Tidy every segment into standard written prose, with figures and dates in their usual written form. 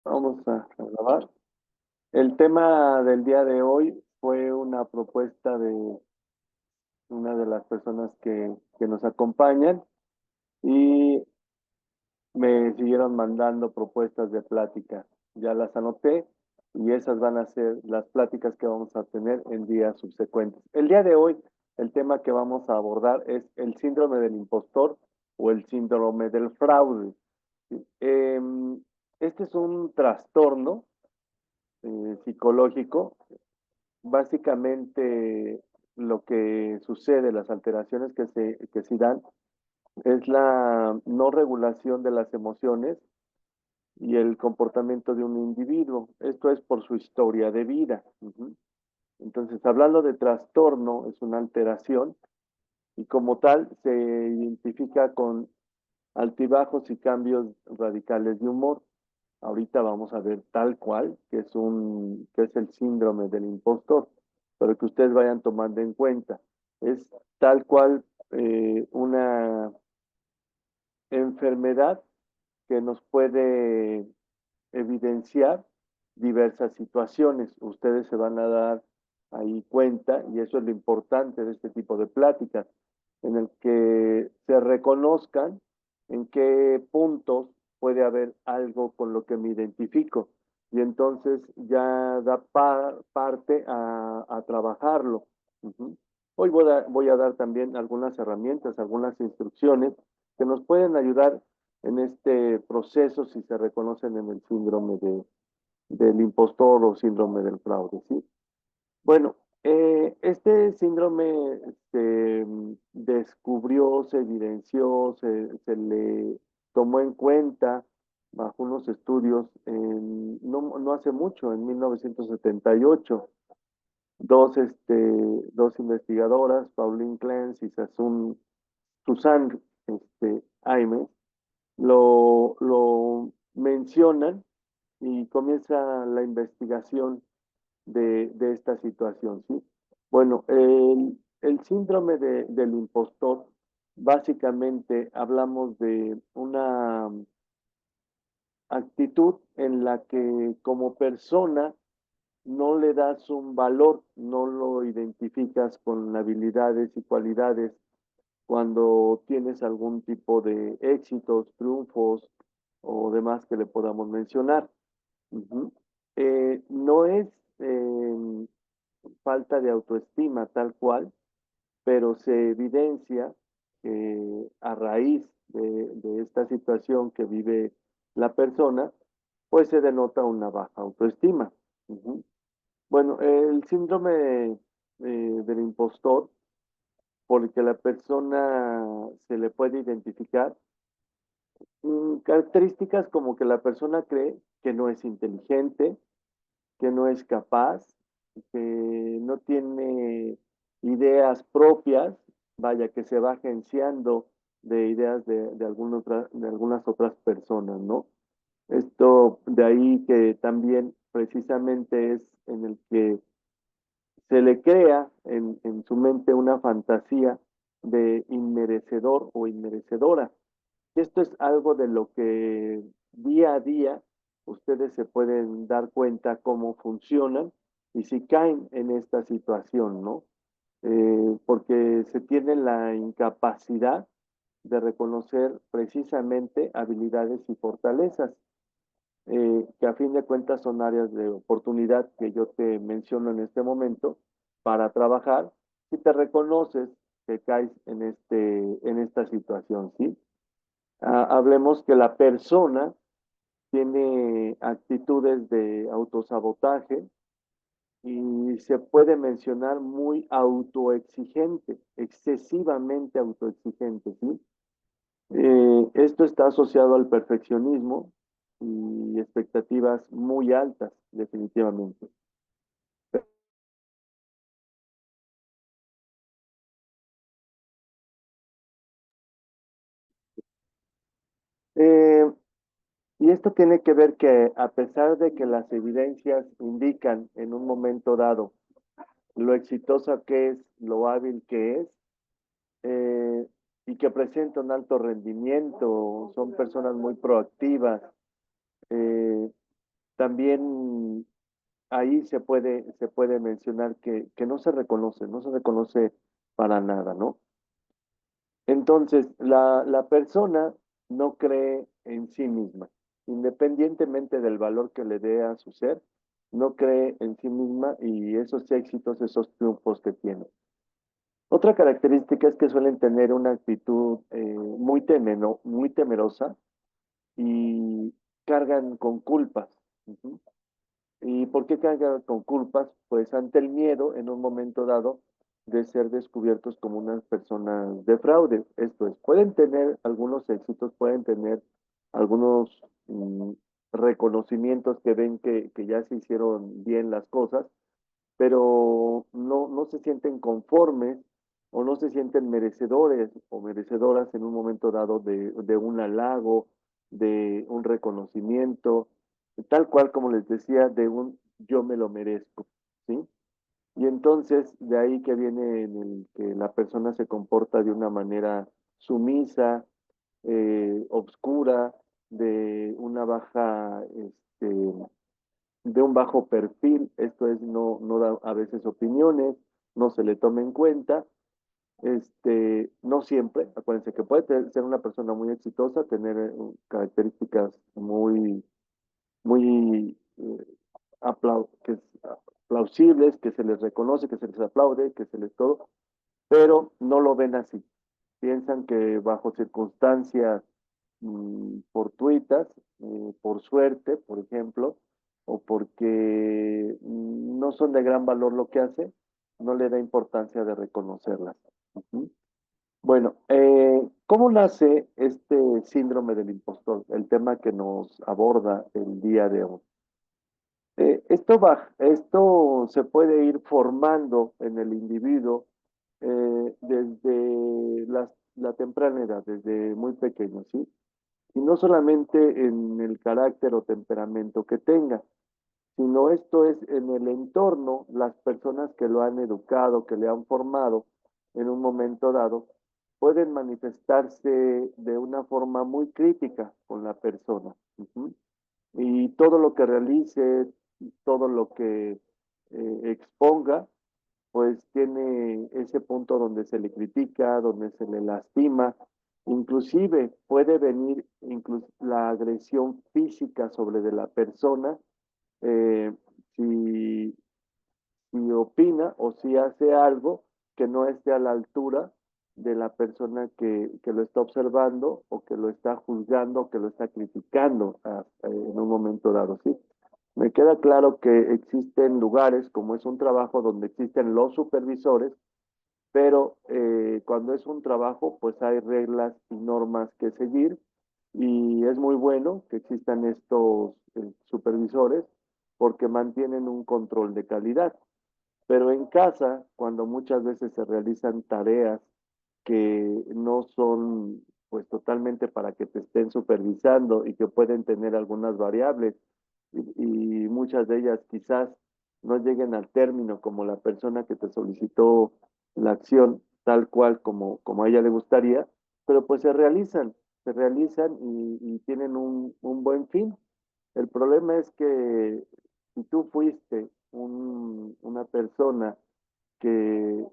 Vamos a grabar. El tema del día de hoy fue una propuesta de una de las personas que nos acompañan y me siguieron mandando propuestas de plática. Ya las anoté y esas van a ser las pláticas que vamos a tener en días subsecuentes. El día de hoy, el tema que vamos a abordar es el síndrome del impostor o el síndrome del fraude. Este es un trastorno psicológico. Básicamente lo que sucede, las alteraciones que se dan, es la no regulación de las emociones y el comportamiento de un individuo. Esto es por su historia de vida. Ujú. Entonces, hablando de trastorno, es una alteración y como tal se identifica con altibajos y cambios radicales de humor. Ahorita vamos a ver tal cual, que es el síndrome del impostor, pero que ustedes vayan tomando en cuenta. Es tal cual una enfermedad que nos puede evidenciar diversas situaciones. Ustedes se van a dar ahí cuenta, y eso es lo importante de este tipo de pláticas, en el que se reconozcan en qué puntos puede haber algo con lo que me identifico. Y entonces ya da parte a trabajarlo. Ujú. Hoy voy a dar también algunas herramientas, algunas instrucciones que nos pueden ayudar en este proceso si se reconocen en el síndrome del impostor o síndrome del fraude, ¿sí? Bueno, este síndrome se descubrió, se evidenció, se le tomó en cuenta bajo unos estudios no hace mucho, en 1978. Dos investigadoras, Pauline Clance y Susan Aimes, lo mencionan y comienza la investigación de esta situación, ¿sí? Bueno, el síndrome del impostor, básicamente hablamos de una actitud en la que como persona no le das un valor, no lo identificas con habilidades y cualidades cuando tienes algún tipo de éxitos, triunfos o demás que le podamos mencionar. Ujú. No es eh, falta de autoestima tal cual, pero se evidencia que a raíz de esta situación que vive la persona, pues se denota una baja autoestima. Ujú. Bueno, el síndrome del impostor, porque la persona se le puede identificar características como que la persona cree que no es inteligente, que no es capaz, que no tiene ideas propias, vaya, que se va agenciando de ideas de algunas otras personas, ¿no? Esto de ahí que también precisamente es en el que se le crea en su mente una fantasía de inmerecedor o inmerecedora. Y esto es algo de lo que día a día ustedes se pueden dar cuenta cómo funcionan y si caen en esta situación, ¿no? Porque se tiene la incapacidad de reconocer precisamente habilidades y fortalezas, que a fin de cuentas son áreas de oportunidad que yo te menciono en este momento para trabajar si te reconoces que caes en esta situación, ¿sí? Hablemos que la persona tiene actitudes de autosabotaje y se puede mencionar muy autoexigente, excesivamente autoexigente, ¿sí? Esto está asociado al perfeccionismo y expectativas muy altas, definitivamente. Eh, y esto tiene que ver que a pesar de que las evidencias indican en un momento dado lo exitosa que es, lo hábil que es, eh, y que presenta un alto rendimiento, son personas muy proactivas, eh, también ahí se puede mencionar que no se reconoce para nada, ¿no? Entonces, la persona no cree en sí misma, independientemente del valor que le dé a su ser, no cree en sí misma y esos éxitos, esos triunfos que tiene. Otra característica es que suelen tener una actitud muy temerosa y cargan con culpas. Ujú. ¿Y por qué cargan con culpas? Pues ante el miedo, en un momento dado, de ser descubiertos como unas personas de fraude. Esto es, pueden tener algunos éxitos, pueden tener algunos reconocimientos que ven que ya se hicieron bien las cosas, pero no se sienten conformes o no se sienten merecedores o merecedoras en un momento dado de un halago, de un reconocimiento, tal cual como les decía, de un yo me lo merezco, ¿sí? Y entonces de ahí que viene en el que la persona se comporta de una manera sumisa, obscura, de una baja, de un bajo perfil, esto es, no da a veces opiniones, no se le toma en cuenta, no siempre, acuérdense que puede ser una persona muy exitosa, tener características muy plausibles, que se les reconoce, que se les aplaude, que se les todo, pero no lo ven así. Piensan que bajo circunstancias fortuitas, por suerte, por ejemplo, o porque no son de gran valor lo que hace, no le da importancia de reconocerlas. Ujú. Bueno, ¿cómo nace este síndrome del impostor? El tema que nos aborda el día de hoy. Esto se puede ir formando en el individuo desde la temprana edad, desde muy pequeño, ¿sí? Y no solamente en el carácter o temperamento que tenga, sino esto es en el entorno, las personas que lo han educado, que le han formado en un momento dado, pueden manifestarse de una forma muy crítica con la persona. Ujú. Y todo lo que realice, todo lo que exponga, pues tiene ese punto donde se le critica, donde se le lastima, inclusive puede venir la agresión física sobre de la persona eh, si, si opina o si hace algo que no esté a la altura de la persona que lo está observando o que lo está juzgando o que lo está criticando en un momento dado, ¿sí? Me queda claro que existen lugares, como es un trabajo donde existen los supervisores, pero cuando es un trabajo, pues hay reglas y normas que seguir y es muy bueno que existan estos supervisores porque mantienen un control de calidad. Pero en casa, cuando muchas veces se realizan tareas que no son pues totalmente para que te estén supervisando y que pueden tener algunas variables y muchas de ellas quizás no lleguen al término como la persona que te solicitó la acción tal cual como a ella le gustaría, pero pues se realizan y tienen un buen fin. El problema es que si tú fuiste una persona que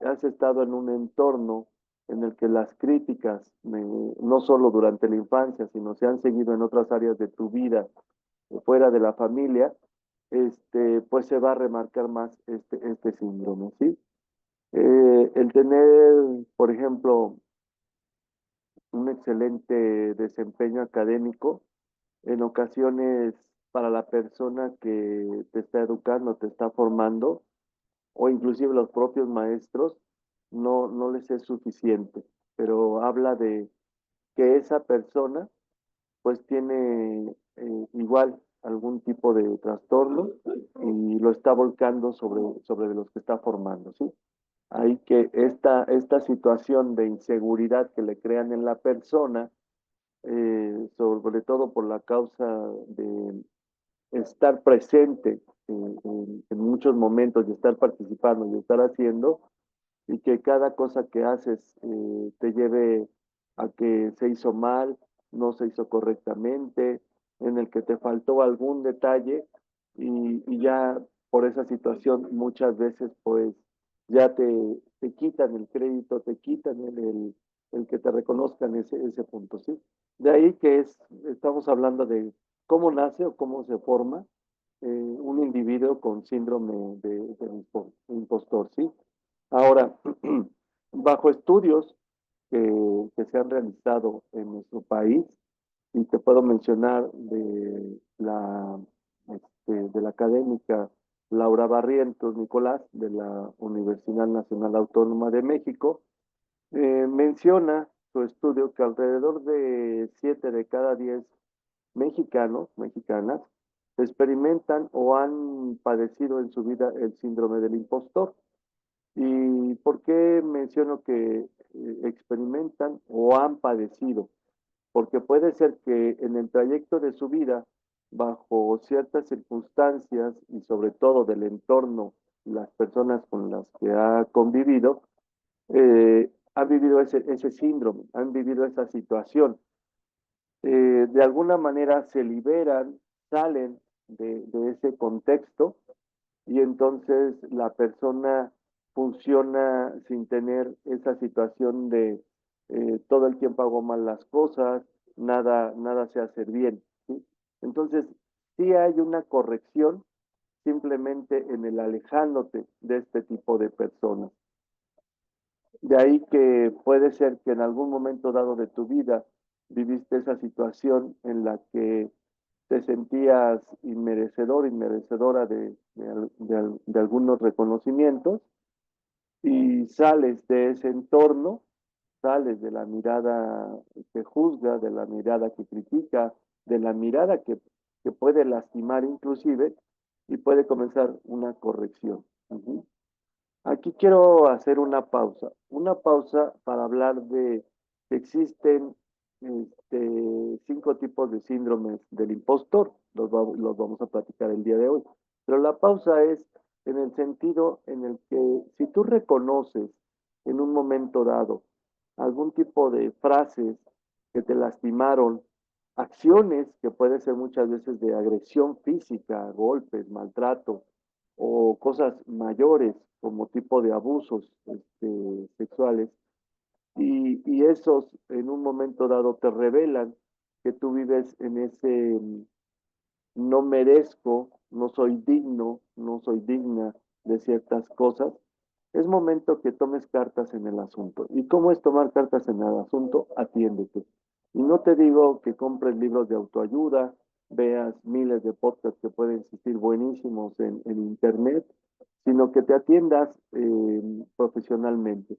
has estado en un entorno en el que las críticas, no solo durante la infancia, sino se han seguido en otras áreas de tu vida, fuera de la familia, pues se va a remarcar más este síndrome, ¿sí? El tener, por ejemplo, un excelente desempeño académico, en ocasiones para la persona que te está educando, te está formando, o inclusive los propios maestros, no les es suficiente, pero habla de que esa persona pues tiene igual algún tipo de trastorno y lo está volcando sobre los que está formando, ¿sí? Hay que esta situación de inseguridad que le crean en la persona, sobre todo por la causa de estar presente en muchos momentos y estar participando y estar haciendo, y que cada cosa que haces te lleve a que se hizo mal, no se hizo correctamente, en el que te faltó algún detalle y ya por esa situación muchas veces pues ya te quitan el crédito, te quitan el que te reconozcan ese punto, ¿sí? De ahí que estamos hablando de cómo nace o cómo se forma un individuo con síndrome impostor, ¿sí? Ahora, bajo estudios que se han realizado en nuestro país, y te puedo mencionar de la académica Laura Barrientos Nicolás, de la Universidad Nacional Autónoma de México, menciona su estudio que alrededor de 7 de cada 10 mexicanos, mexicanas, experimentan o han padecido en su vida el síndrome del impostor. ¿Y por qué menciono que experimentan o han padecido? Porque puede ser que en el trayecto de su vida, bajo ciertas circunstancias y sobre todo del entorno, las personas con las que ha convivido, han vivido ese síndrome, han vivido esa situación. De alguna manera se liberan, salen de ese contexto y entonces la persona funciona sin tener esa situación de todo el tiempo hago mal las cosas, nada se hace bien, ¿sí? Entonces, sí hay una corrección simplemente en el alejándote de este tipo de personas. De ahí que puede ser que en algún momento dado de tu vida viviste esa situación en la que te sentías inmerecedor, inmerecedora de algunos reconocimientos y sales de ese entorno, sales de la mirada que juzga, de la mirada que critica, de la mirada que puede lastimar inclusive y puede comenzar una corrección. Ujú. Aquí quiero hacer una pausa para hablar de que existen 5 tipos de síndromes del impostor, los vamos a platicar el día de hoy. Pero la pausa es en el sentido en el que si tú reconoces en un momento dado algún tipo de frases que te lastimaron, acciones que puede ser muchas veces de agresión física, golpes, maltrato, o cosas mayores como tipo de abusos sexuales y esos en un momento dado te revelan que tú vives en ese no merezco, no soy digno, no soy digna de ciertas cosas, es momento que tomes cartas en el asunto. ¿Y cómo es tomar cartas en el asunto? Atiéndete. Y no te digo que compres libros de autoayuda, veas miles de podcasts que pueden existir buenísimos en internet, sino que te atiendas profesionalmente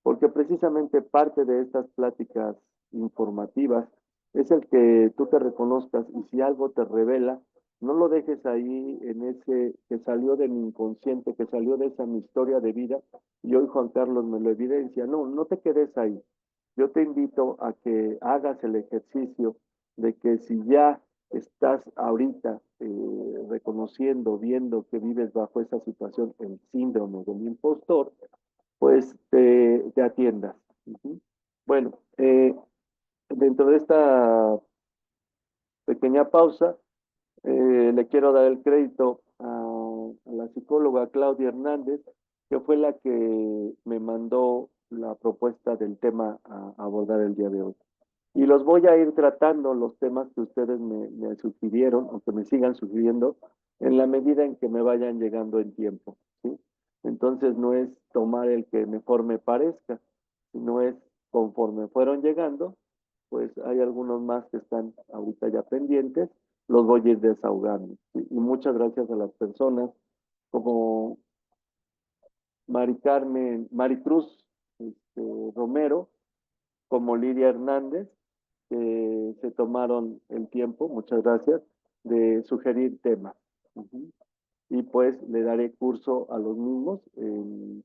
porque precisamente parte de estas pláticas informativas es el que tú te reconozcas y si algo te revela, no lo dejes ahí en ese que salió de mi inconsciente, que salió de esa mi historia de vida y hoy Juan Carlos me lo evidencia. No, no te quedes ahí. Yo te invito a que hagas el ejercicio de que si ya estás ahorita reconociendo, viendo que vives bajo esa situación, el síndrome del impostor, pues te atiendas. Ujú. Bueno, dentro de esta pequeña pausa, le quiero dar el crédito a la psicóloga Claudia Hernández, que fue la que me mandó la propuesta del tema a abordar el día de hoy. Y los voy a ir tratando, los temas que ustedes me sugirieron o que me sigan sugiriendo, en la medida en que me vayan llegando en tiempo, ¿sí? Entonces no es tomar el que mejor me parezca, sino es conforme fueron llegando, pues hay algunos más que están ahorita ya pendientes, los voy a ir desahogando, ¿sí? Y muchas gracias a las personas como Mari Carmen, Maricruz Romero, como Lidia Hernández, que se tomaron el tiempo, muchas gracias, de sugerir temas. Ujú. Y pues le daré curso a los mismos en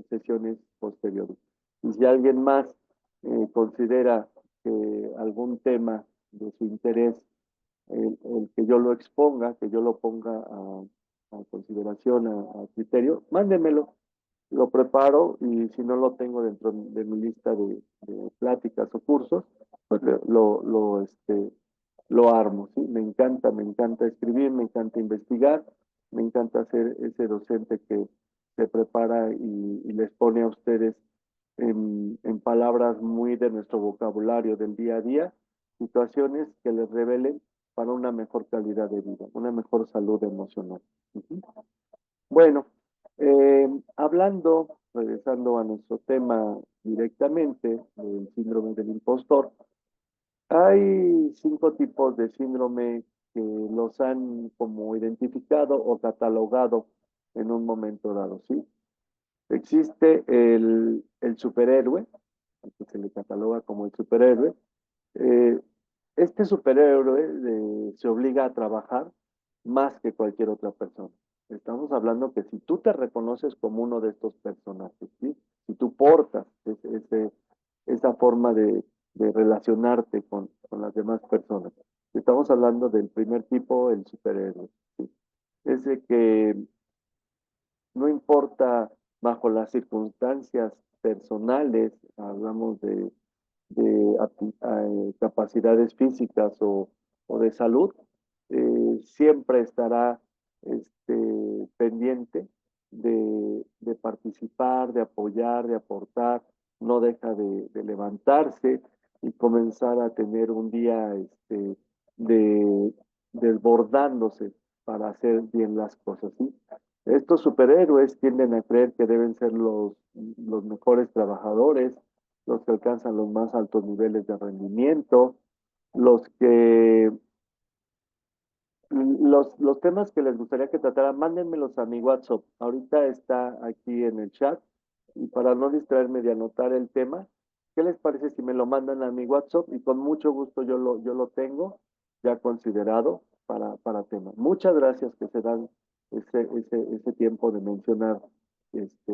sesiones posteriores. Y si alguien más considera que algún tema de su interés, el que yo lo exponga, que yo lo ponga a consideración, a criterio, mándemelo, lo preparo y si no lo tengo dentro de mi lista de pláticas o cursos, pues lo armo, ¿sí? Me encanta escribir, me encanta investigar, me encanta ser ese docente que se prepara y les pone a ustedes en palabras muy de nuestro vocabulario del día a día, situaciones que les revelen para una mejor calidad de vida, una mejor salud emocional. Ujú. Bueno, regresando a nuestro tema directamente, el síndrome del impostor, hay 5 tipos de síndrome que los han como identificado o catalogado en un momento dado, ¿sí? Existe el superhéroe, al que se le cataloga como el superhéroe. Eh, este superhéroe se obliga a trabajar más que cualquier otra persona. Estamos hablando que si tú te reconoces como uno de estos personajes, ¿sí? Si tú portas esa forma de relacionarte con las demás personas. Estamos hablando del primer tipo, el superhéroe, ¿sí? Ese que no importa bajo las circunstancias personales, hablamos de capacidades físicas o de salud, siempre estará pendiente de participar, de apoyar, de aportar, no deja de levantarse y comenzar a tener un día de, desbordándose para hacer bien las cosas, ¿sí? Estos superhéroes tienden a creer que deben ser los mejores trabajadores, los que alcanzan los más altos niveles de rendimiento, los que, los temas que les gustaría que tratara, mándenmelos a mi WhatsApp. Ahorita está aquí en el chat y para no distraerme de anotar el tema, ¿qué les parece si me lo mandan a mi WhatsApp? Y con mucho gusto yo lo tengo ya considerado para tema. Muchas gracias que se dan ese tiempo de mencionar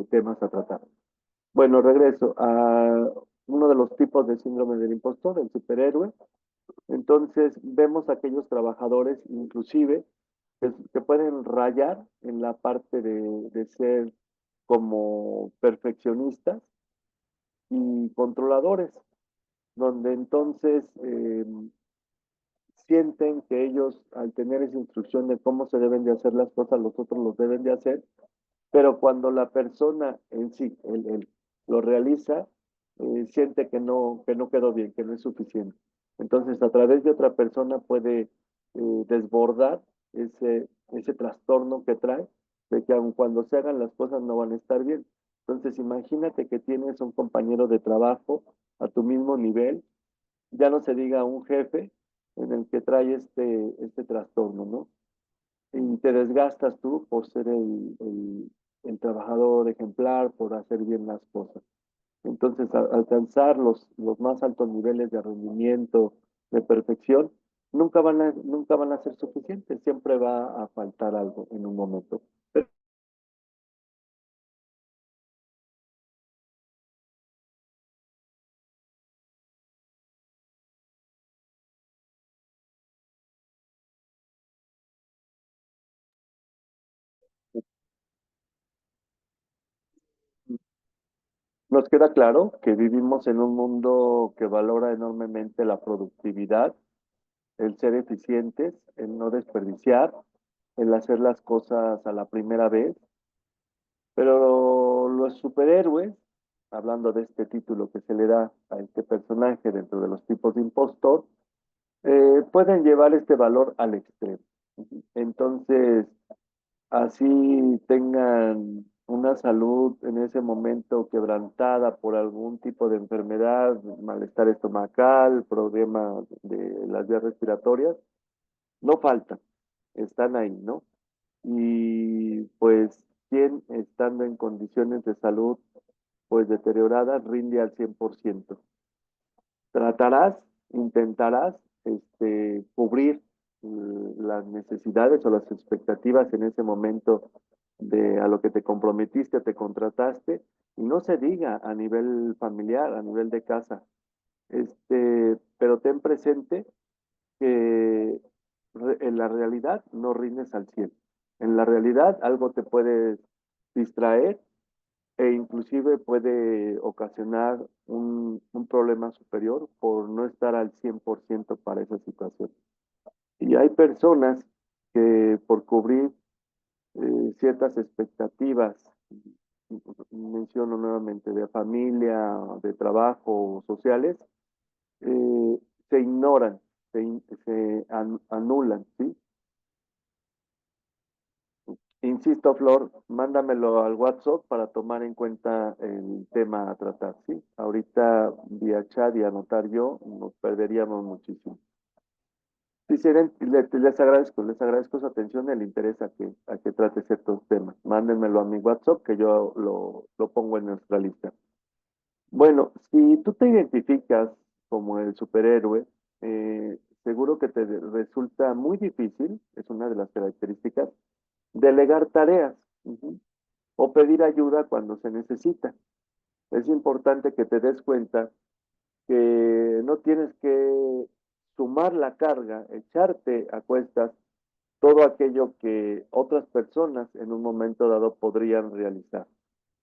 temas a tratar. Bueno, regreso a uno de los tipos de síndrome del impostor, el superhéroe. Entonces, vemos aquellos trabajadores, inclusive, que pueden rayar en la parte de ser como perfeccionistas y controladores, donde entonces sienten que ellos, al tener esa instrucción de cómo se deben de hacer las cosas, los otros los deben de hacer, pero cuando la persona en sí, él lo realiza, siente que no quedó bien, que no es suficiente. Entonces, a través de otra persona puede desbordar ese trastorno que trae, de que aun cuando se hagan las cosas no van a estar bien. Entonces, imagínate que tienes un compañero de trabajo a tu mismo nivel, ya no se diga un jefe en el que trae este trastorno, ¿no? Y te desgastas tú por ser el trabajador ejemplar, por hacer bien las cosas. Entonces, alcanzar los más altos niveles de rendimiento, de perfección, nunca van a ser suficientes, siempre va a faltar algo en un momento. Nos queda claro que vivimos en un mundo que valora enormemente la productividad, el ser eficientes, el no desperdiciar, el hacer las cosas a la primera vez. Pero los superhéroes, hablando de este título que se le da a este personaje dentro de los tipos de impostor, pueden llevar este valor al extremo. Entonces, así tengan una salud en ese momento quebrantada por algún tipo de enfermedad, malestar estomacal, problema de las vías respiratorias, no faltan, están ahí, ¿no? Y pues, quien estando en condiciones de salud pues deterioradas rinde al 100%. Tratarás, intentarás cubrir las necesidades o las expectativas en ese momento de a lo que te comprometiste, te contrataste, y no se diga a nivel familiar, a nivel de casa. Pero ten presente que en la realidad no rindes al 100. En la realidad algo te puede distraer e inclusive puede ocasionar un problema superior por no estar al 100% para esa situación. Y hay personas que por cubrir ciertas expectativas, menciono nuevamente, de familia, de trabajo, sociales, eh, se ignoran, anulan, ¿sí? Insisto, Flor, mándamelo al WhatsApp para tomar en cuenta el tema a tratar, ¿sí? Ahorita vía chat y anotar yo, nos perderíamos muchísimo. Sí, Siren, les agradezco su atención y el interés a que trate ciertos temas. Mándenmelo a mi WhatsApp que yo lo pongo en nuestra lista. Bueno, si tú te identificas como el superhéroe, seguro que te resulta muy difícil, es una de las características, delegar tareas, ujú, o pedir ayuda cuando se necesita. Es importante que te des cuenta que no tienes que sumar la carga, echarte a cuestas todo aquello que otras personas en un momento dado podrían realizar.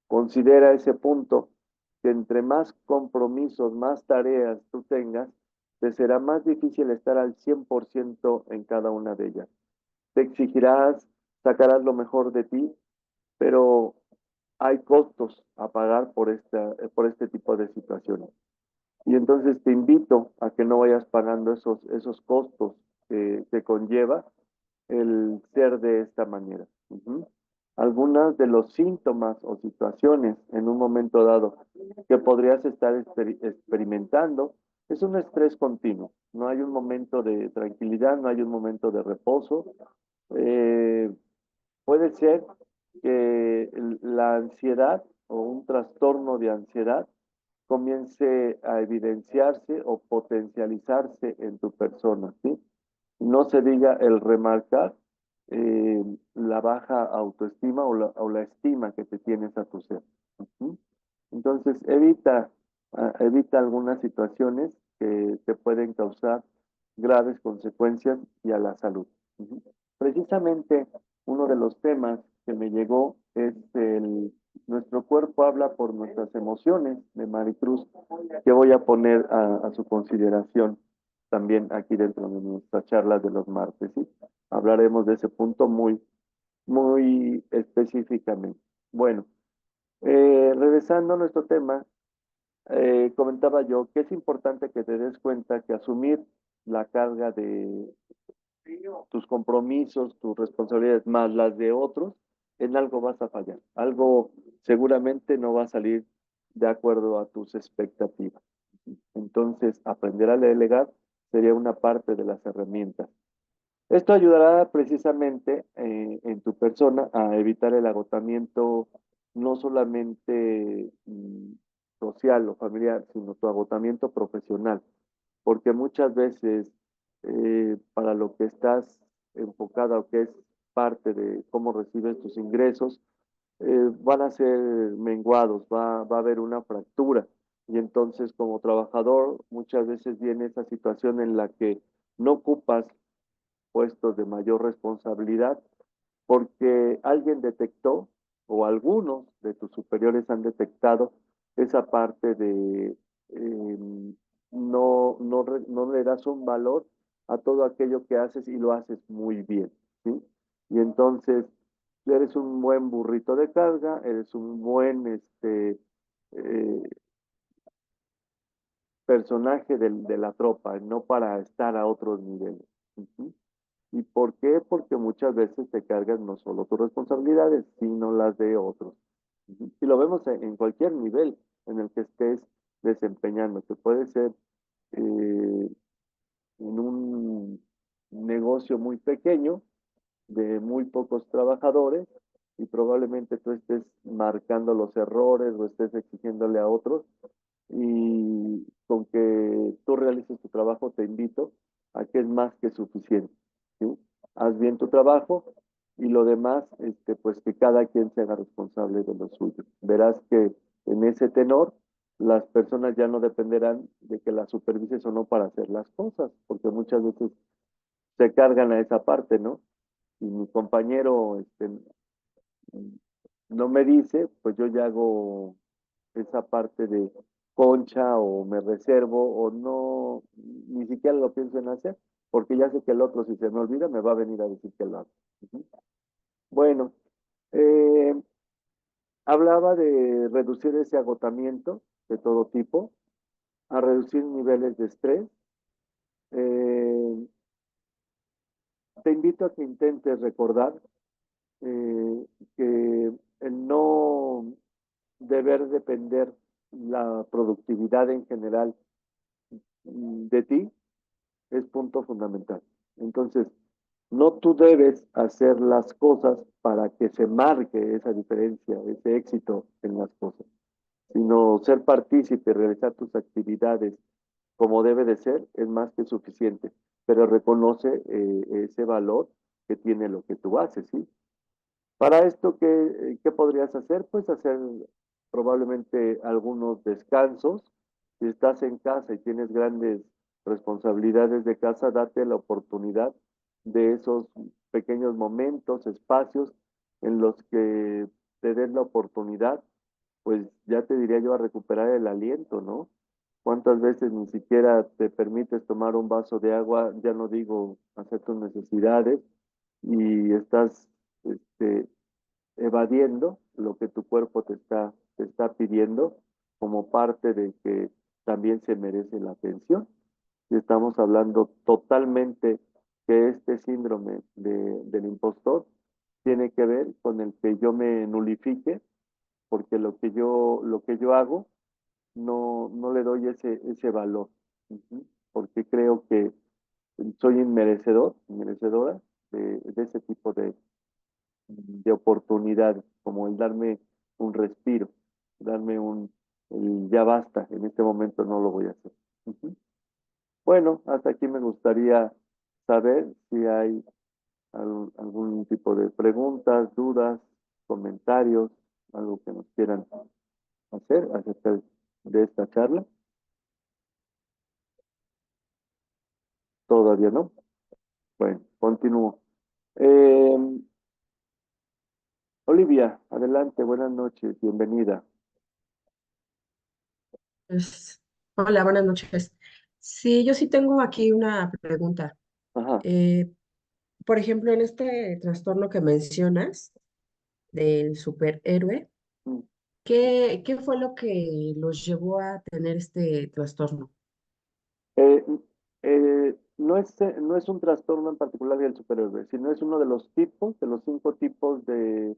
Considera ese punto que entre más compromisos, más tareas tú tengas, te será más difícil estar al 100% en cada una de ellas. Te exigirás, sacarás lo mejor de ti, pero hay costos a pagar por este tipo de situaciones. Y entonces te invito a que no vayas pagando esos costos que conlleva el ser de esta manera. Ujú. Algunas de los síntomas o situaciones en un momento dado que podrías estar experimentando es un estrés continuo. No hay un momento de tranquilidad, no hay un momento de reposo. Eh, Puede ser que la ansiedad o un trastorno de ansiedad comience a evidenciarse o potencializarse en tu persona, ¿sí? No se diga el remarcar la baja autoestima o la estima que te tienes a tu ser. Ujú. Entonces, evita algunas situaciones que te pueden causar graves consecuencias y a la salud. Ujú. Precisamente uno de los temas que me llegó es nuestro cuerpo habla por nuestras emociones de Maricruz, que voy a poner a su consideración también aquí dentro de nuestra charla de los martes, ¿sí? Hablaremos de ese punto muy específicamente. Bueno, regresando a nuestro tema, comentaba yo que es importante que te des cuenta que asumir la carga de tus compromisos, tus responsabilidades, más las de otros, en algo vas a fallar. Algo seguramente no va a salir de acuerdo a tus expectativas. Entonces, aprender a delegar sería una parte de las herramientas. Esto ayudará precisamente en tu persona a evitar el agotamiento no solamente social o familiar, sino tu agotamiento profesional, porque muchas veces para lo que estás enfocada o que es parte de cómo recibes tus ingresos, van a ser menguados, va a haber una fractura. Y entonces como trabajador muchas veces viene esa situación en la que no ocupas puestos de mayor responsabilidad porque alguien detectó o algunos de tus superiores han detectado esa parte de no le das un valor a todo aquello que haces y lo haces muy bien, ¿sí? Y entonces eres un buen burrito de carga, eres un buen eh, personaje de la tropa, no para estar a otros niveles. Ujú. ¿Y por qué? Porque muchas veces te cargas no solo tus responsabilidades, sino las de otros. Ujú. Y lo vemos en cualquier nivel en el que estés desempeñando, que puede ser en un negocio muy pequeño, de muy pocos trabajadores, y probablemente tú estés marcando los errores o estés exigiéndole a otros, y con que tú realices tu trabajo, te invito a que es más que suficiente, ¿sí? Haz bien tu trabajo y lo demás, pues que cada quien se haga responsable de lo suyo. Verás que en ese tenor, las personas ya no dependerán de que las supervises o no para hacer las cosas, porque muchas veces se cargan a esa parte, ¿no? Y mi compañero, no me dice, pues yo ya hago esa parte de concha o me reservo o no, ni siquiera lo pienso en hacer. porque ya sé que el otro, si se me olvida, me va a venir a decir que lo hago. Ujú. Bueno, eh, hablaba de reducir ese agotamiento de todo tipo, a reducir niveles de estrés. Eh, Te invito a que intentes recordar eh, que el no deber depender la productividad en general de ti es punto fundamental. Entonces, no tú debes hacer las cosas para que se marque esa diferencia, ese éxito en las cosas, sino ser partícipe, realizar tus actividades como debe de ser, es más que suficiente, pero reconoce ese valor que tiene lo que tú haces, ¿sí? Para esto, ¿qué podrías hacer? Pues hacer probablemente algunos descansos. Si estás en casa y tienes grandes responsabilidades de casa, date la oportunidad de esos pequeños momentos, espacios en los que te des la oportunidad, pues ya te diría yo a recuperar el aliento, ¿no? ¿Cuántas veces ni siquiera te permites tomar un vaso de agua, ya no digo hacer tus necesidades, y estás este, evadiendo lo que tu cuerpo te está pidiendo como parte de que también se merece la atención? Y estamos hablando totalmente que este síndrome del impostor tiene que ver con el que yo me nulifique, porque lo que yo hago no le doy ese valor. Ujú. Porque creo que soy inmerecedor, merecedora de ese tipo de oportunidades, como el darme un respiro, darme el ya basta, en este momento no lo voy a hacer. Ujú. Bueno, hasta aquí me gustaría saber si hay algún tipo de preguntas, dudas, comentarios, algo que nos quieran hacer acerca de esta charla. Todavía no. Bueno, continúo. Eh, Olivia, adelante, buenas noches, bienvenida. Pues, hola, buenas noches. Sí, yo sí tengo aquí una pregunta. Ajá. Eh, por ejemplo, en este trastorno que mencionas del superhéroe, Mm. ¿qué fue lo que los llevó a tener este trastorno? Eh, no es un trastorno en particular del superhéroe, sino es uno de los tipos, de los 5 tipos de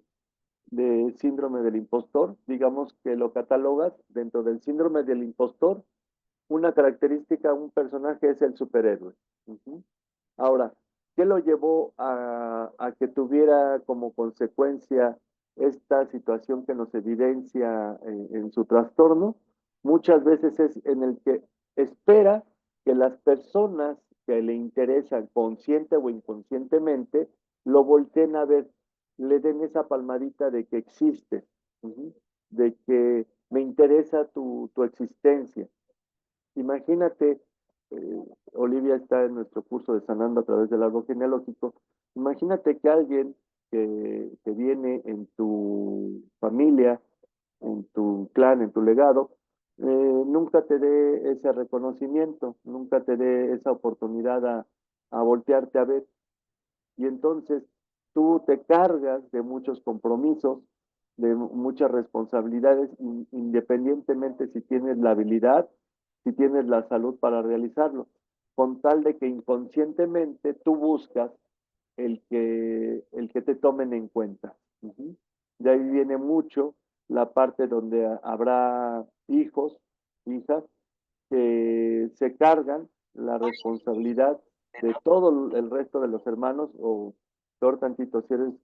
síndrome del impostor. Digamos que lo catalogas dentro del síndrome del impostor. Una característica, un personaje es el superhéroe. Ujú. Ahora, ¿qué lo llevó a que tuviera como consecuencia esta situación que nos evidencia en su trastorno? Muchas veces es en el que espera que las personas que le interesan, consciente o inconscientemente, lo volteen a ver, le den esa palmadita de que existe, ujú, de que me interesa tu existencia. Imagínate, Olivia está en nuestro curso de Sanando a través del árbol genealógico. Imagínate que alguien que viene en tu familia, en tu clan, en tu legado, nunca te dé ese reconocimiento, nunca te dé esa oportunidad a voltearte a ver. Y entonces tú te cargas de muchos compromisos, de muchas responsabilidades, independientemente si tienes la habilidad, si tienes la salud para realizarlo, con tal de que inconscientemente tú buscas el que te tomen en cuenta. Ujú. De ahí viene mucho la parte donde habrá hijos, hijas, que se cargan la responsabilidad de todo el resto de los hermanos, o peor tantito, si eres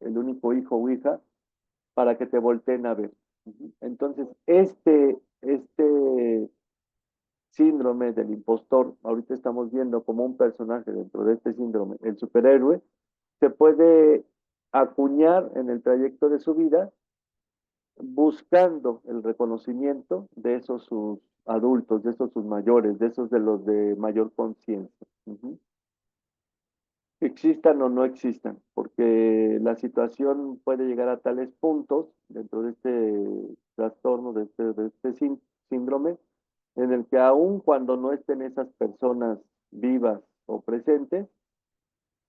el único hijo o hija, para que te volteen a ver. Entonces, este síndrome del impostor, ahorita estamos viendo como un personaje dentro de este síndrome, el superhéroe, se puede acuñar en el trayecto de su vida buscando el reconocimiento de esos sus adultos, de esos sus mayores, de esos de los de mayor conciencia. Ujú. Existan o no existan, porque la situación puede llegar a tales puntos dentro de este trastorno, de este síndrome, en el que aun cuando no estén esas personas vivas o presente,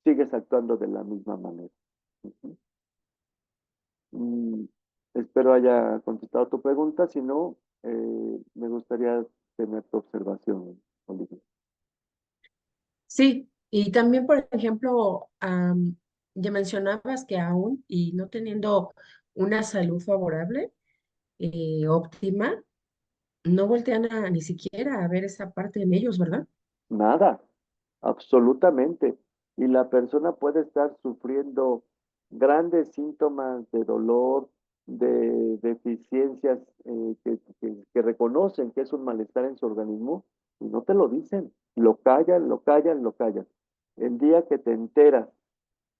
sigues actuando de la misma manera. Ujú. Mm, espero haya contestado tu pregunta. Si no, me gustaría tener tu observación, Olivia. Sí, y también, por ejemplo, ya mencionabas que aún y no teniendo una salud favorable, óptima, no voltean a ni siquiera a ver esa parte en ellos, ¿verdad? Nada, absolutamente. Y la persona puede estar sufriendo grandes síntomas de dolor, de deficiencias que reconocen que es un malestar en su organismo y no te lo dicen. Lo callan, lo callan, lo callan. El día que te enteras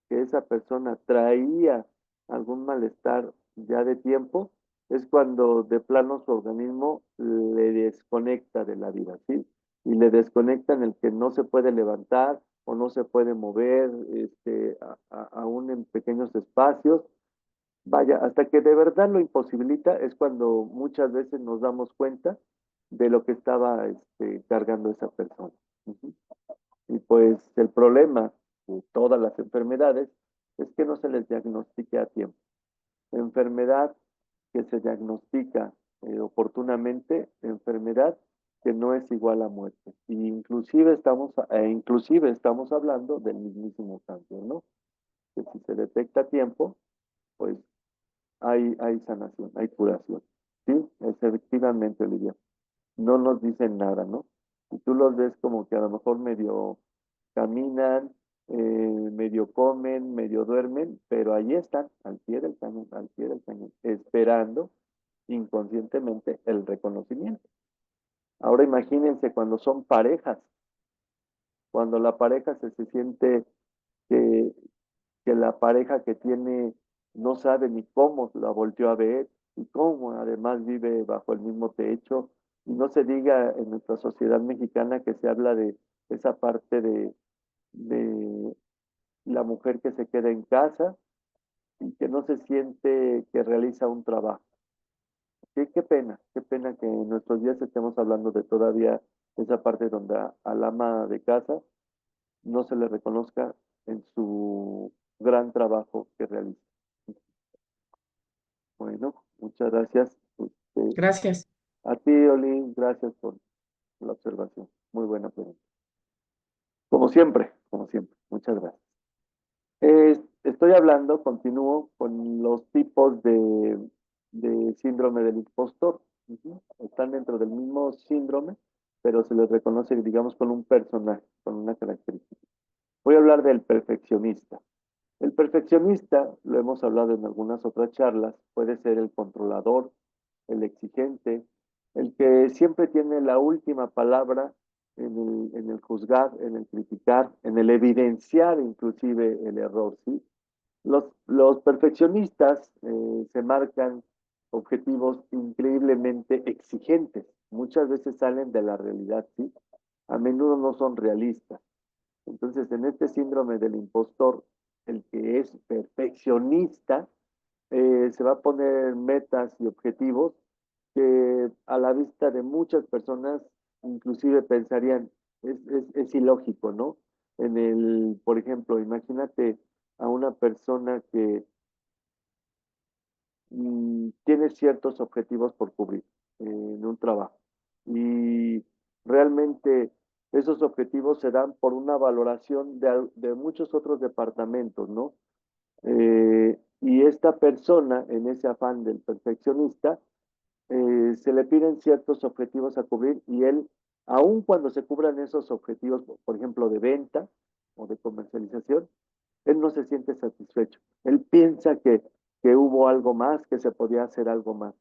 que esa persona traía algún malestar ya de tiempo, es cuando de plano su organismo le desconecta de la vida, ¿sí? Y le desconecta en el que no se puede levantar o no se puede mover, aún en pequeños espacios. Vaya, hasta que de verdad lo imposibilita es cuando muchas veces nos damos cuenta de lo que estaba cargando esa persona. Ujú. Y pues el problema de todas las enfermedades es que no se les diagnostique a tiempo. Enfermedad que se diagnostica oportunamente, enfermedad que no es igual a muerte. Y inclusive estamos hablando del mismísimo cáncer, ¿no? Que si se detecta a tiempo, pues hay sanación, hay curación. Sí, efectivamente, Olivia. No nos dicen nada, ¿no? Y tú los ves como que a lo mejor medio caminan, medio comen, medio duermen, pero ahí están, al pie del cañón, al pie del cañón, esperando inconscientemente el reconocimiento. Ahora imagínense cuando son parejas, cuando la pareja se siente que, que la pareja que tiene no sabe ni cómo la volteó a ver y cómo además vive bajo el mismo techo. Y no se diga en nuestra sociedad mexicana que se habla de esa parte de la mujer que se queda en casa y que no se siente que realiza un trabajo. Sí, qué pena que en nuestros días estemos hablando de todavía esa parte donde al ama de casa no se le reconozca en su gran trabajo que realiza. Bueno, muchas gracias. Gracias. A ti, Oli, gracias por la observación. Muy buena pregunta. Como siempre, como siempre. Muchas gracias. Estoy hablando, continúo con los tipos de síndrome del impostor. Ujú. Están dentro del mismo síndrome, pero se les reconoce, digamos, con un personaje, con una característica. Voy a hablar del perfeccionista. El perfeccionista, lo hemos hablado en algunas otras charlas, puede ser el controlador, el exigente, el que siempre tiene la última palabra en el juzgar, en el criticar, en el evidenciar inclusive el error, ¿sí? Los perfeccionistas se marcan objetivos increíblemente exigentes. Muchas veces salen de la realidad, ¿sí? A menudo no son realistas. Entonces, en este síndrome del impostor, el que es perfeccionista se va a poner metas y objetivos que a la vista de muchas personas inclusive pensarían, es ilógico, ¿no? Por ejemplo, imagínate a una persona que tiene ciertos objetivos por cubrir en un trabajo y realmente esos objetivos se dan por una valoración de muchos otros departamentos, ¿no? Y esta persona, en ese afán del perfeccionista, se le piden ciertos objetivos a cubrir y él, aun cuando se cubran esos objetivos, por ejemplo, de venta o de comercialización, él no se siente satisfecho. Él piensa que hubo algo más, que se podía hacer algo más.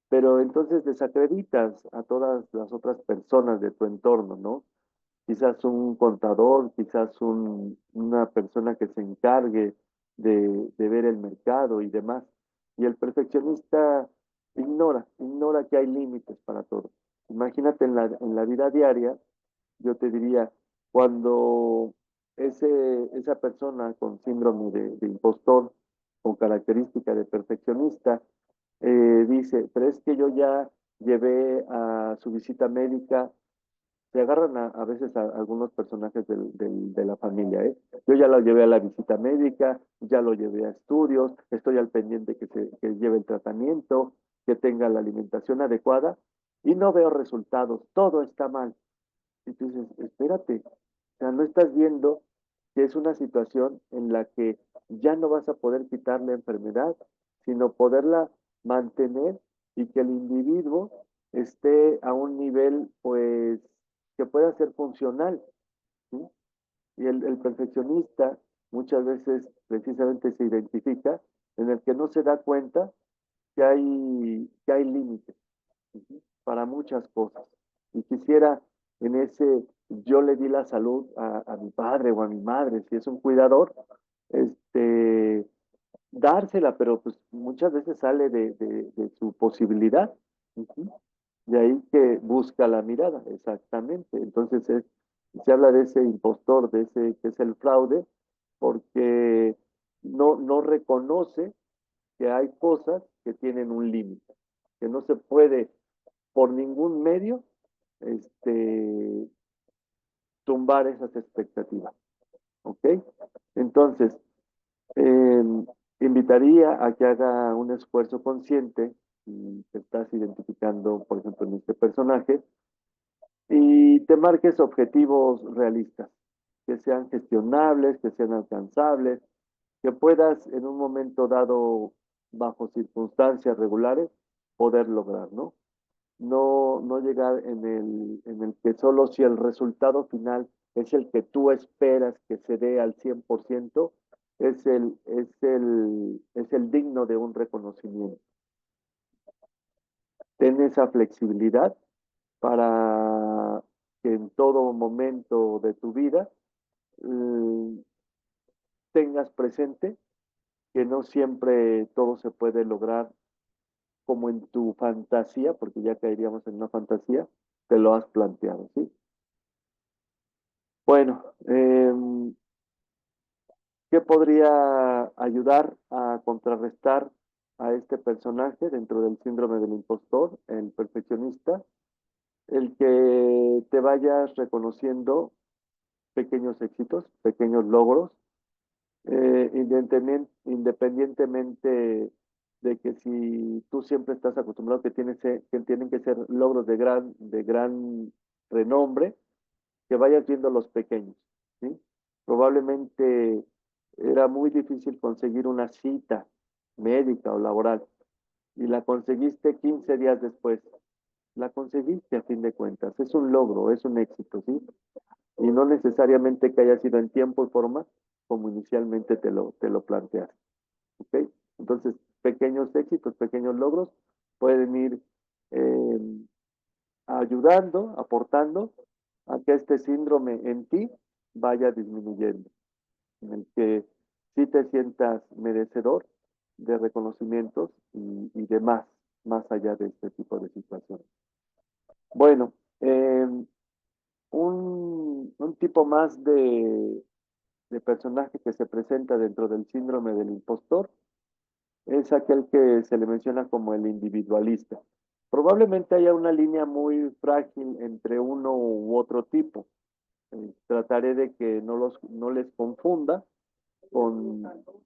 Pero entonces desacreditas a todas las otras personas de tu entorno, ¿no? Quizás un contador, quizás una persona que se encargue de ver el mercado y demás. Y el perfeccionista ignora que hay límites para todo. Imagínate en la vida diaria, yo te diría, cuando esa persona con síndrome de impostor o característica de perfeccionista dice, pero es que yo ya llevé a su visita médica se agarran a veces a algunos personajes de la familia, ¿eh? Yo ya lo llevé a la visita médica, ya lo llevé a estudios, estoy al pendiente que lleve el tratamiento, que tenga la alimentación adecuada y no veo resultados, todo está mal. Y tú dices, espérate, o sea, no estás viendo que es una situación en la que ya no vas a poder quitar la enfermedad, sino poderla mantener y que el individuo esté a un nivel, pues, que pueda ser funcional, ¿sí? Y el perfeccionista muchas veces precisamente se identifica en el que no se da cuenta que hay límites, ujú, para muchas cosas. Y quisiera en ese, yo le di la salud a mi padre o a mi madre, si es un cuidador, este, dársela, pero pues muchas veces sale de su posibilidad. Ujú. De ahí que busca la mirada, exactamente. Entonces se habla de ese impostor, de ese que es el fraude, porque no reconoce que hay cosas que tienen un límite, que no se puede por ningún medio este, tumbar esas expectativas. ¿Ok? Entonces, eh, invitaría a que haga un esfuerzo consciente y te estás identificando, por ejemplo, en este personaje, y te marques objetivos realistas, que sean gestionables, que sean alcanzables, que puedas en un momento dado, bajo circunstancias regulares, poder lograr, ¿no? No llegar en el que solo si el resultado final es el que tú esperas que se dé al 100%, es el digno de un reconocimiento. Ten esa flexibilidad para que en todo momento de tu vida eh, tengas presente que no siempre todo se puede lograr como en tu fantasía, porque ya caeríamos en una fantasía, te lo has planteado, ¿sí? Bueno, ¿qué podría ayudar a contrarrestar a este personaje dentro del síndrome del impostor, el perfeccionista? El que te vayas reconociendo pequeños éxitos, pequeños logros, independientemente de que si tú siempre estás acostumbrado que tienen que ser logros de gran renombre, que vayas viendo los pequeños, ¿sí? Probablemente era muy difícil conseguir una cita médica o laboral y la conseguiste 15 días después. La conseguiste a fin de cuentas. Es un logro, es un éxito, ¿sí? Y no necesariamente que haya sido en tiempo y forma como inicialmente te lo planteas, ¿ok? Entonces, pequeños éxitos, pequeños logros pueden ir eh, ayudando, aportando a que este síndrome en ti vaya disminuyendo, en el que sí te sientas merecedor de reconocimientos y de más allá de este tipo de situaciones. Bueno, un tipo más de personaje que se presenta dentro del síndrome del impostor es aquel que se le menciona como el individualista. Probablemente haya una línea muy frágil entre uno u otro tipo. Trataré de que no les confunda con,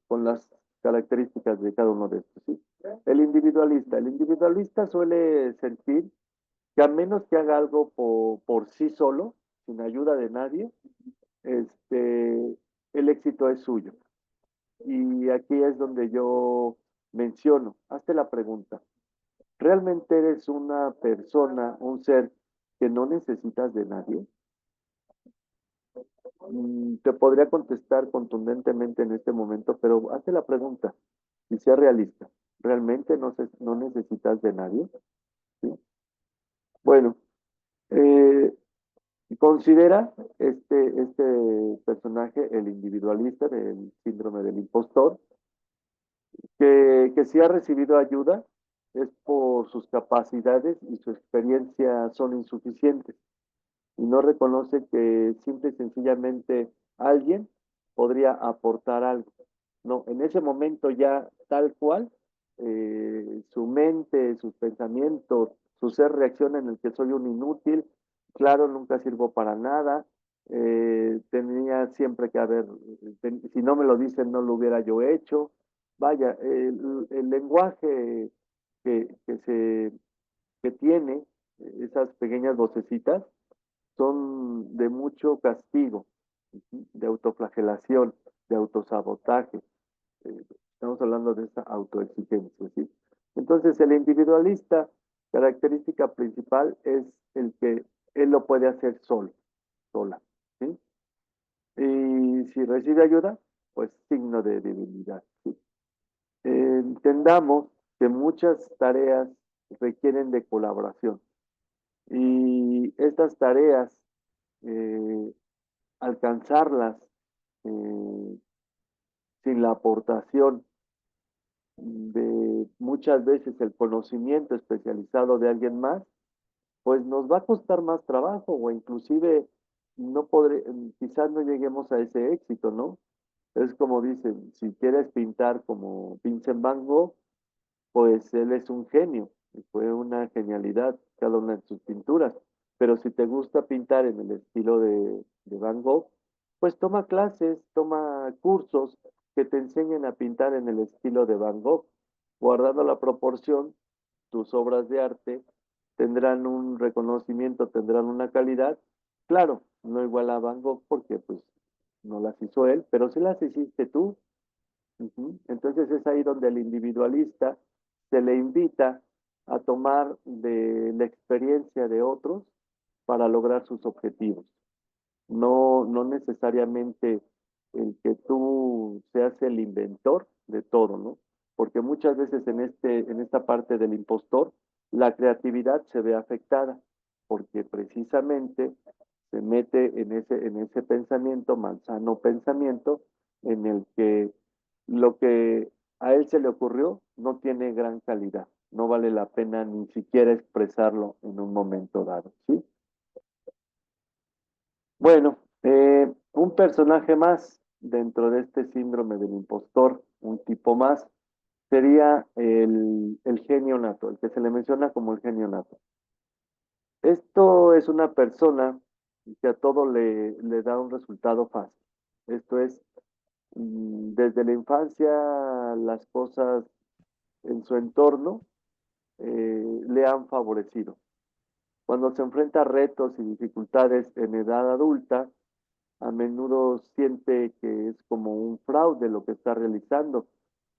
con las características de cada uno de estos, ¿sí? El individualista suele sentir que a menos que haga algo por sí solo, sin ayuda de nadie, el éxito es suyo. Y aquí es donde yo menciono, hazte la pregunta, ¿realmente eres una persona, un ser que no necesitas de nadie? Te podría contestar contundentemente en este momento, pero hazte la pregunta y sea realista. ¿Realmente no necesitas de nadie? ¿Sí? Bueno, eh, considera este personaje, el individualista del síndrome del impostor, que si ha recibido ayuda es por sus capacidades y su experiencia son insuficientes y no reconoce que simple y sencillamente alguien podría aportar algo. No, en ese momento ya tal cual, su mente, sus pensamientos, su ser reacciona en el que soy un inútil, claro, nunca sirvo para nada, tenía siempre que haber, si no me lo dicen, no lo hubiera yo hecho. Vaya, el lenguaje que que tiene esas pequeñas vocecitas son de mucho castigo, de autoflagelación, de autosabotaje. Estamos hablando de esa autoexigencia, ¿sí? Entonces, el individualista, característica principal es el que él lo puede hacer solo, sola, ¿sí? Y si recibe ayuda, pues signo de debilidad, ¿sí? Entendamos que muchas tareas requieren de colaboración y estas tareas, eh, alcanzarlas eh, sin la aportación de muchas veces el conocimiento especializado de alguien más, pues nos va a costar más trabajo o inclusive no podré, quizás no lleguemos a ese éxito, ¿no? Es como dicen, si quieres pintar como Vincent Van Gogh, pues él es un genio, y fue una genialidad cada una de sus pinturas. Pero si te gusta pintar en el estilo de Van Gogh, pues toma clases, toma cursos que te enseñen a pintar en el estilo de Van Gogh. Guardando la proporción, tus obras de arte tendrán un reconocimiento, tendrán una calidad. Claro, no igual a Van Gogh porque pues no las hizo él, pero sí las hiciste tú. Ujú. Entonces es ahí donde el individualista se le invita a tomar de la experiencia de otros para lograr sus objetivos. No necesariamente el que tú seas el inventor de todo, ¿no? Porque muchas veces en esta parte del impostor, la creatividad se ve afectada, porque precisamente se mete en ese pensamiento, malsano pensamiento, en el que lo que a él se le ocurrió no tiene gran calidad, no vale la pena ni siquiera expresarlo en un momento dado, ¿sí? Bueno, un personaje más dentro de este síndrome del impostor, un tipo más, sería el genio nato, el que se le menciona como el genio nato. Esto es una persona que a todo le da un resultado fácil. Esto es, desde la infancia las cosas en su entorno le han favorecido. Cuando se enfrenta a retos y dificultades en edad adulta, a menudo siente que es como un fraude lo que está realizando,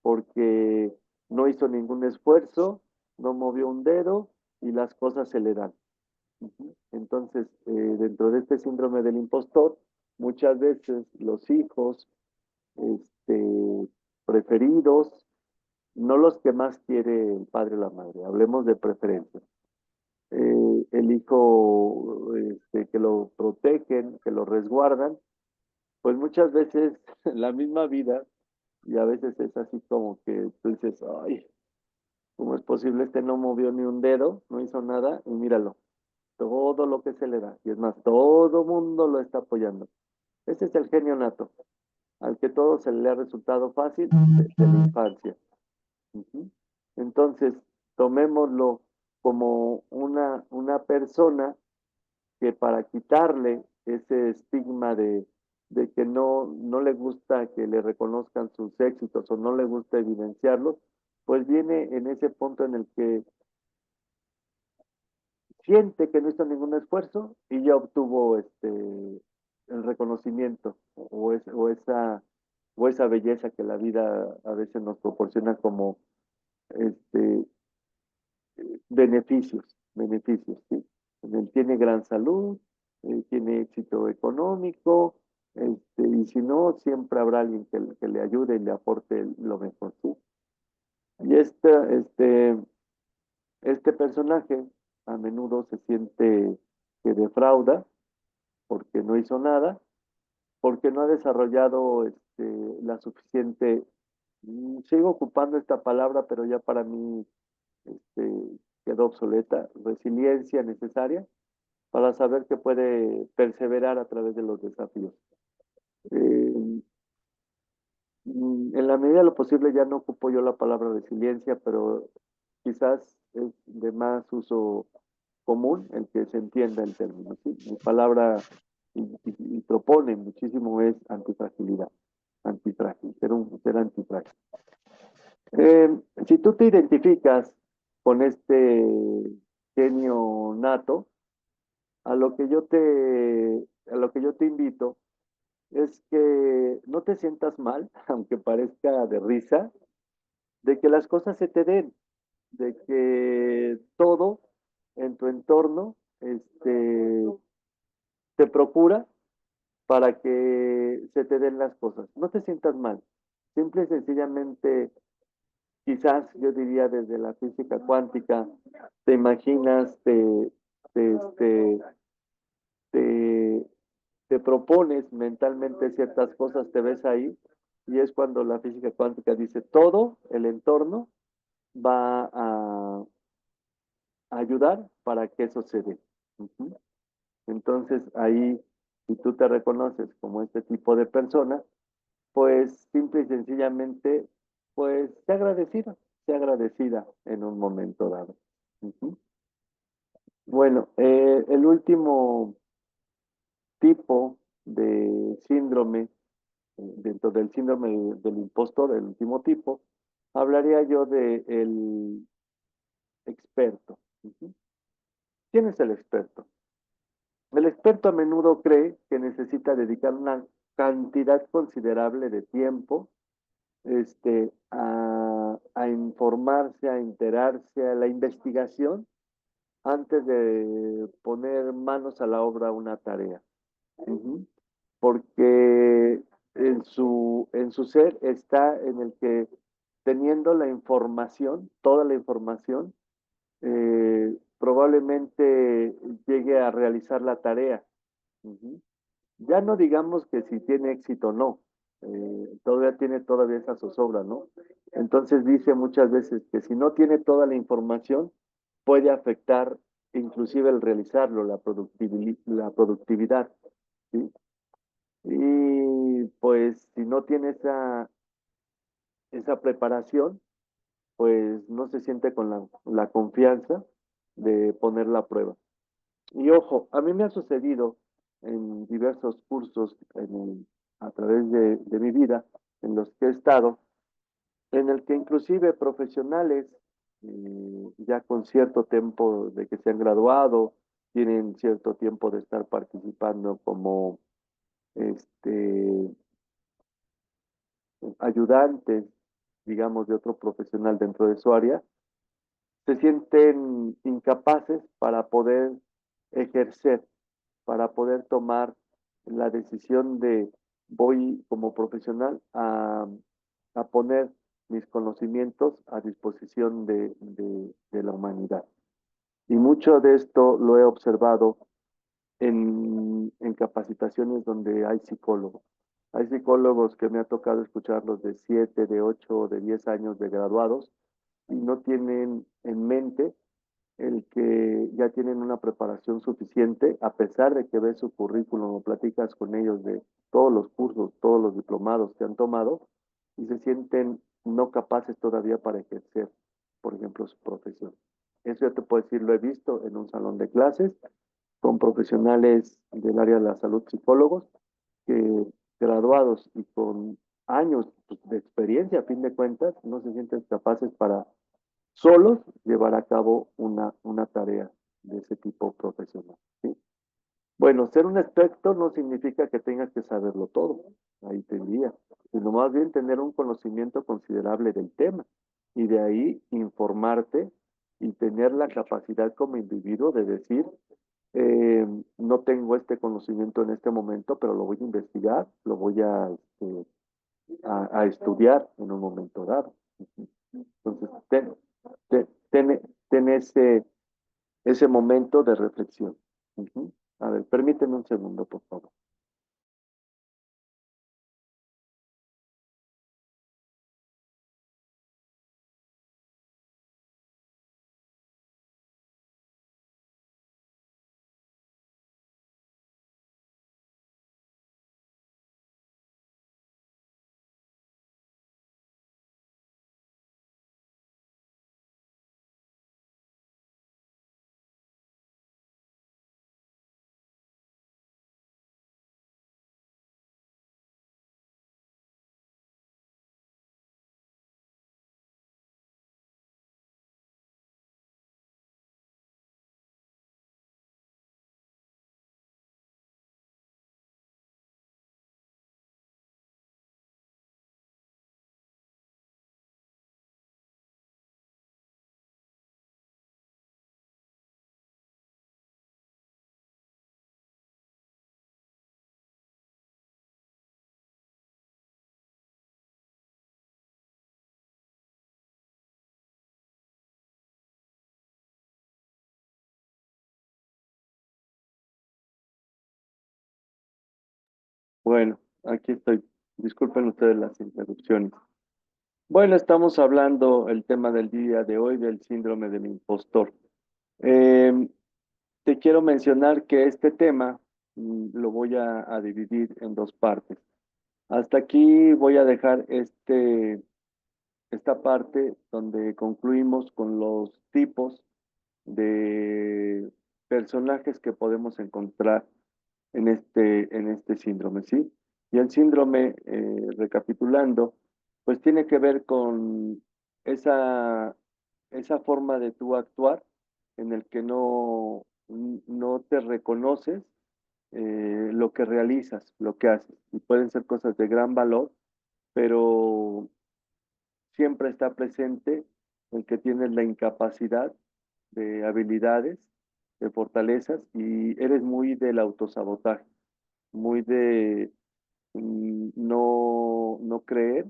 porque no hizo ningún esfuerzo, no movió un dedo y las cosas se le dan. Ujú. Entonces, dentro de este síndrome del impostor, muchas veces los hijos preferidos, no los que más quiere el padre o la madre, hablemos de preferencia. El hijo que lo protegen, que lo resguardan, pues muchas veces la misma vida, y a veces es así como que tú dices, ay, ¿cómo es posible? Este no movió ni un dedo, no hizo nada, y míralo, todo lo que se le da, y es más, todo mundo lo está apoyando. Ese es el genio nato, al que todo se le ha resultado fácil desde la infancia. Ujú. Entonces, tomémoslo como una persona que para quitarle ese estigma de que no le gusta que le reconozcan sus éxitos o no le gusta evidenciarlos, pues viene en ese punto en el que siente que no hizo ningún esfuerzo y ya obtuvo el reconocimiento o esa belleza que la vida a veces nos proporciona como este, beneficios, ¿sí? Él tiene gran salud, tiene éxito económico, y si no, siempre habrá alguien que le ayude y le aporte lo mejor, ¿sí? Y este personaje a menudo se siente que defrauda porque no hizo nada, porque no ha desarrollado la suficiente, sigo ocupando esta palabra, pero ya para mí este, quedó obsoleta, resiliencia necesaria para saber que puede perseverar a través de los desafíos. Eh, en la medida de lo posible ya no ocupo yo la palabra resiliencia, pero quizás es de más uso común el que se entienda el término, ¿sí? Mi palabra y propone muchísimo es antifragilidad, antifrágil, ser antifrágil. Si tú te identificas con este genio nato, a lo que yo te, a lo que yo te invito es que no te sientas mal, aunque parezca de risa, de que las cosas se te den, de que todo en tu entorno te procura para que se te den las cosas. No te sientas mal. Simple y sencillamente, quizás yo diría desde la física cuántica, te imaginas, te, este, te, te propones mentalmente ciertas cosas, te ves ahí, y es cuando la física cuántica dice todo el entorno va a ayudar para que eso se dé. Ujú. Entonces ahí, si tú te reconoces como este tipo de persona, pues simple y sencillamente, pues sea agradecida en un momento dado. Ujú. Bueno, el último tipo de síndrome, dentro del síndrome del impostor, el último tipo, hablaría yo de el experto. Ujú. ¿Quién es el experto? El experto a menudo cree que necesita dedicar una cantidad considerable de tiempo a informarse, a enterarse, a la investigación antes de poner manos a la obra a una tarea. Ujú. Porque en su ser está en el que teniendo la información, toda la información, probablemente llegue a realizar la tarea. Ujú. Ya no digamos que si tiene éxito o no, todavía tiene todavía esa zozobra, ¿no? Entonces dice muchas veces que si no tiene toda la información, puede afectar inclusive el realizarlo, la productividad, ¿sí? Y pues si no tiene esa preparación, pues no se siente con la confianza de ponerla a prueba. Y ojo, a mí me ha sucedido en diversos cursos a través de mi vida en los que he estado, en el que inclusive profesionales ya con cierto tiempo de que se han graduado, tienen cierto tiempo de estar participando como este, ayudantes, digamos, de otro profesional dentro de su área, se sienten incapaces para poder ejercer, para poder tomar la decisión de voy como profesional a poner mis conocimientos a disposición de la humanidad. Y mucho de esto lo he observado en capacitaciones donde hay psicólogos. Hay psicólogos que me ha tocado escucharlos de 7, de 8, de 10 años de graduados y no tienen en mente el que ya tienen una preparación suficiente, a pesar de que ves su currículum o platicas con ellos de todos los cursos, todos los diplomados que han tomado, y se sienten no capaces todavía para ejercer, por ejemplo, su profesión. Eso ya te puedo decir, lo he visto en un salón de clases con profesionales del área de la salud, psicólogos, que graduados y con años pues, de experiencia, a fin de cuentas, no se sienten capaces para solos llevar a cabo una tarea de ese tipo profesional, ¿sí? Bueno, ser un experto no significa que tengas que saberlo todo, ahí tendría, sino más bien tener un conocimiento considerable del tema y de ahí informarte y tener la capacidad como individuo de decir, no tengo este conocimiento en este momento, pero lo voy a investigar, lo voy a estudiar en un momento dado. Entonces, ten ese momento de reflexión. Ujú. A ver, permíteme un segundo, por favor. Bueno, aquí estoy. Disculpen ustedes las interrupciones. Bueno, estamos hablando el tema del día de hoy del síndrome del impostor. Eh, Te quiero mencionar que este tema lo voy a dividir en dos partes. Hasta aquí voy a dejar esta parte donde concluimos con los tipos de personajes que podemos encontrar en este síndrome, ¿sí? Y el síndrome, recapitulando, pues tiene que ver con esa, esa forma de tú actuar en el que no te reconoces lo que realizas, lo que haces. Y pueden ser cosas de gran valor, pero siempre está presente el que tienes la incapacidad de habilidades, de fortalezas, y eres muy del autosabotaje, muy de no creer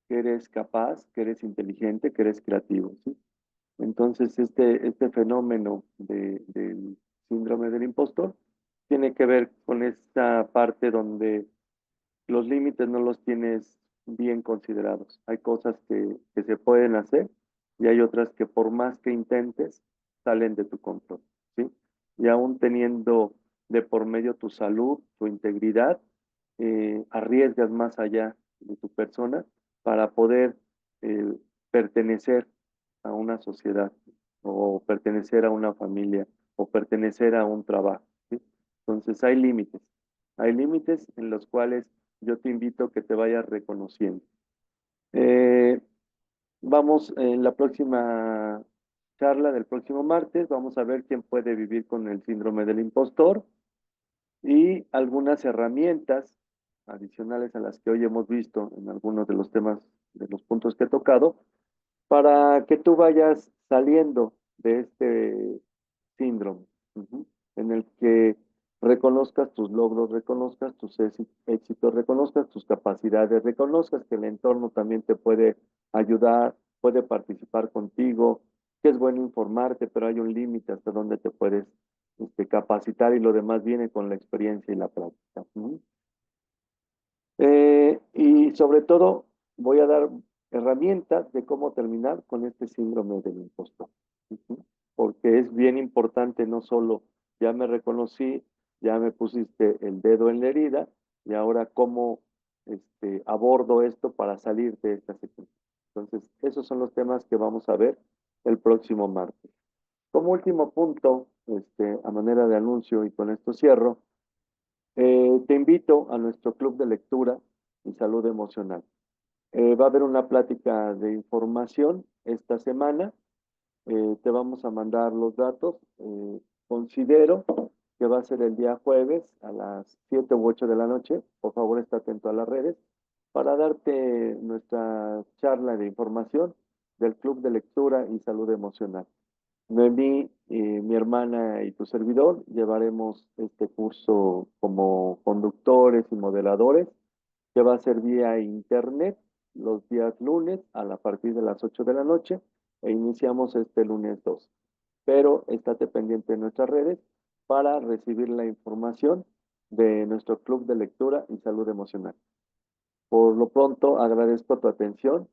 que eres capaz, que eres inteligente, que eres creativo, ¿sí? Entonces, este fenómeno del síndrome del impostor tiene que ver con esta parte donde los límites no los tienes bien considerados. Hay cosas que se pueden hacer y hay otras que por más que intentes, salen de tu control, ¿sí? Y aún teniendo de por medio tu salud, tu integridad, arriesgas más allá de tu persona para poder eh, pertenecer a una sociedad o pertenecer a una familia o pertenecer a un trabajo, ¿sí? Entonces hay límites en los cuales yo te invito a que te vayas reconociendo. Eh, Vamos en la próxima charla del próximo martes, vamos a ver quién puede vivir con el síndrome del impostor y algunas herramientas adicionales a las que hoy hemos visto en algunos de los temas, de los puntos que he tocado, para que tú vayas saliendo de este síndrome, ujú, en el que reconozcas tus logros, reconozcas tus éxitos, reconozcas tus capacidades, reconozcas que el entorno también te puede ayudar, puede participar contigo, que es bueno informarte, pero hay un límite hasta donde te puedes capacitar y lo demás viene con la experiencia y la práctica. Ujú. Y sobre todo, voy a dar herramientas de cómo terminar con este síndrome del impostor. Ujú. Porque es bien importante, no solo ya me reconocí, ya me pusiste el dedo en la herida, y ahora cómo abordo esto para salir de esta situación. Entonces, esos son los temas que vamos a ver el próximo martes. Como último punto, a manera de anuncio, y con esto cierro, te invito a nuestro club de lectura y salud emocional. Va a haber una plática de información esta semana. Te vamos a mandar los datos. Considero que va a ser el día jueves a las 7 u 8 de la noche. Por favor, está atento a las redes para darte nuestra charla de información del Club de Lectura y Salud Emocional. Noemí, mi hermana y tu servidor llevaremos este curso como conductores y moderadores, que va a ser vía internet los días lunes a partir de las 8 de la noche e iniciamos este lunes 2. Pero estate pendiente de nuestras redes para recibir la información de nuestro club de lectura y salud emocional. Por lo pronto, agradezco tu atención,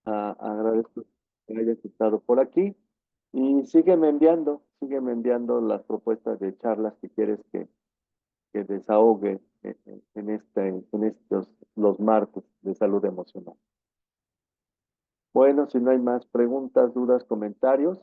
agradezco que hayas estado por aquí y sígueme enviando las propuestas de charlas que quieres que desahogue en estos los martes de salud emocional. Bueno, si no hay más preguntas, dudas, comentarios,